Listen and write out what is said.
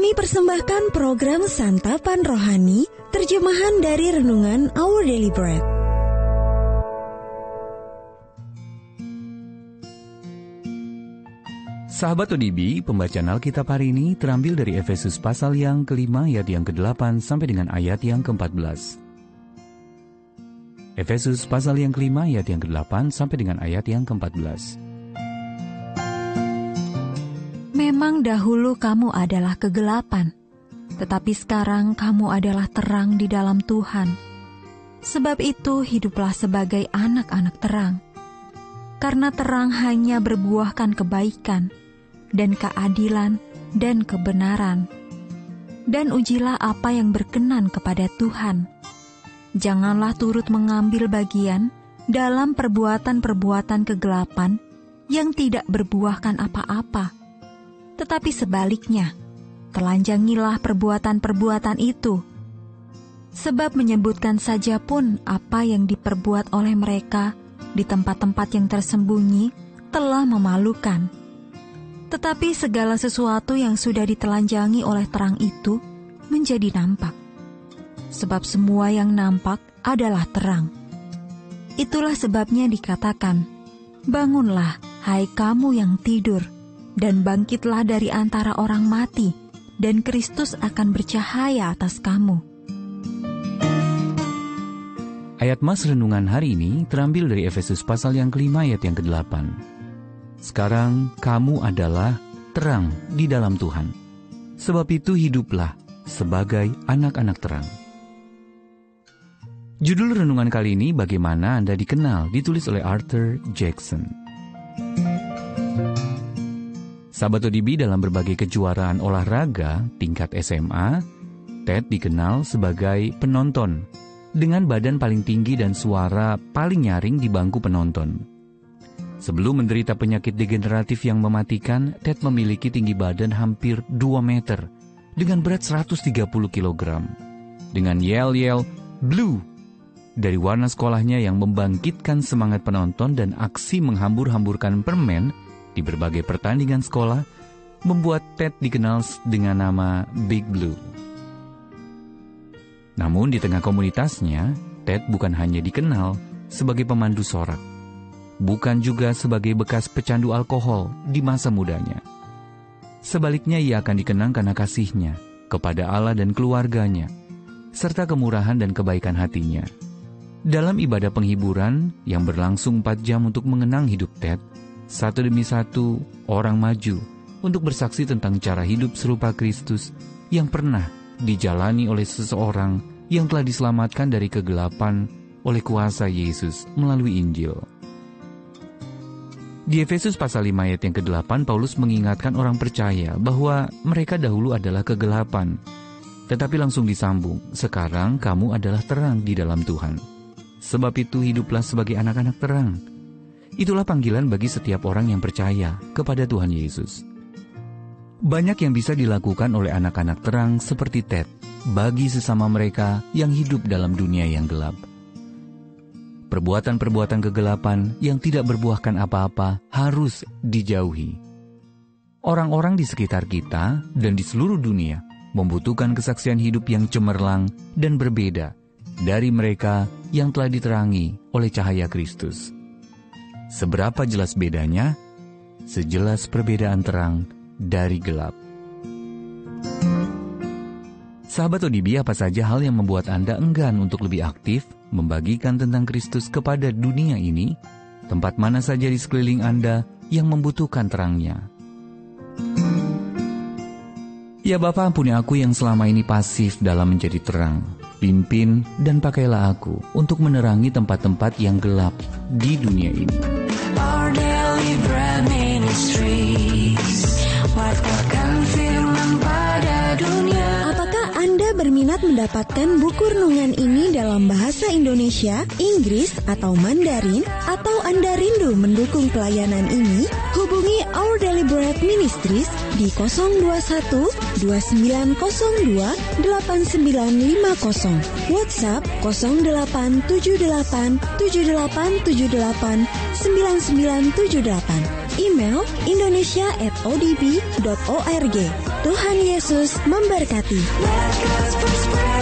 Kami persembahkan program Santapan Rohani, terjemahan dari Renungan Our Daily Bread. Sahabat ODB, pembacaan Alkitab hari ini terambil dari Efesus pasal yang ke-5 ayat yang ke-8 sampai dengan ayat yang ke-14. Efesus pasal yang ke-5 ayat yang ke-8 sampai dengan ayat yang ke-14. Memang dahulu kamu adalah kegelapan, tetapi sekarang kamu adalah terang di dalam Tuhan. Sebab itu hiduplah sebagai anak-anak terang. Karena terang hanya berbuahkan kebaikan, dan keadilan, dan kebenaran. Dan ujilah apa yang berkenan kepada Tuhan. Janganlah turut mengambil bagian dalam perbuatan-perbuatan kegelapan yang tidak berbuahkan apa-apa. Tetapi sebaliknya, telanjangilah perbuatan-perbuatan itu. Sebab menyebutkan saja pun apa yang diperbuat oleh mereka di tempat-tempat yang tersembunyi telah memalukan. Tetapi segala sesuatu yang sudah ditelanjangi oleh terang itu menjadi nampak. Sebab semua yang nampak adalah terang. Itulah sebabnya dikatakan, bangunlah, hai kamu yang tidur, dan bangkitlah dari antara orang mati, dan Kristus akan bercahaya atas kamu. Ayat mas renungan hari ini terambil dari Efesus pasal yang ke-5 ayat yang ke-8. Sekarang kamu adalah terang di dalam Tuhan. Sebab itu hiduplah sebagai anak-anak terang. Judul renungan kali ini, Bagaimana Anda Dikenal, ditulis oleh Arthur Jackson. Sahabat ODB, dalam berbagai kejuaraan olahraga tingkat SMA, Ted dikenal sebagai penonton dengan badan paling tinggi dan suara paling nyaring di bangku penonton. Sebelum menderita penyakit degeneratif yang mematikan, Ted memiliki tinggi badan hampir 2 meter dengan berat 130 kg. Dengan yel-yel "Blue" dari warna sekolahnya yang membangkitkan semangat penonton dan aksi menghambur-hamburkan permen di berbagai pertandingan sekolah, membuat Ted dikenal dengan nama Big Blue. Namun di tengah komunitasnya, Ted bukan hanya dikenal sebagai pemandu sorak, bukan juga sebagai bekas pecandu alkohol di masa mudanya. Sebaliknya, ia akan dikenang karena kasihnya kepada Allah dan keluarganya, serta kemurahan dan kebaikan hatinya. Dalam ibadah penghiburan yang berlangsung 4 jam untuk mengenang hidup Ted, satu demi satu orang maju untuk bersaksi tentang cara hidup serupa Kristus yang pernah dijalani oleh seseorang yang telah diselamatkan dari kegelapan oleh kuasa Yesus melalui Injil. Di Efesus pasal 5 ayat yang ke-8, Paulus mengingatkan orang percaya bahwa mereka dahulu adalah kegelapan, tetapi langsung disambung, sekarang kamu adalah terang di dalam Tuhan. Sebab itu hiduplah sebagai anak-anak terang. Itulah panggilan bagi setiap orang yang percaya kepada Tuhan Yesus. Banyak yang bisa dilakukan oleh anak-anak terang seperti Ted bagi sesama mereka yang hidup dalam dunia yang gelap. Perbuatan-perbuatan kegelapan yang tidak berbuahkan apa-apa harus dijauhi. Orang-orang di sekitar kita dan di seluruh dunia membutuhkan kesaksian hidup yang cemerlang dan berbeda dari mereka yang telah diterangi oleh cahaya Kristus. Seberapa jelas bedanya? Sejelas perbedaan terang dari gelap. Sahabat ODB, apa saja hal yang membuat Anda enggan untuk lebih aktif membagikan tentang Kristus kepada dunia ini? Tempat mana saja di sekeliling Anda yang membutuhkan terangnya? Ya Bapa, ampuni aku yang selama ini pasif dalam menjadi terang. Pimpin dan pakailah aku untuk menerangi tempat-tempat yang gelap di dunia ini. Our Daily Bread Ministries, watakkan firman pada dunia. Apakah Anda berminat mendapatkan buku renungan ini dalam bahasa Indonesia, Inggris, atau Mandarin? Atau Anda rindu mendukung pelayanan ini? Hubungi Our Daily Bread Ministries di 021 2902 8950, WhatsApp 0878 7878 9978, email indonesia@odb.org. Tuhan Yesus memberkati. Let gospel spread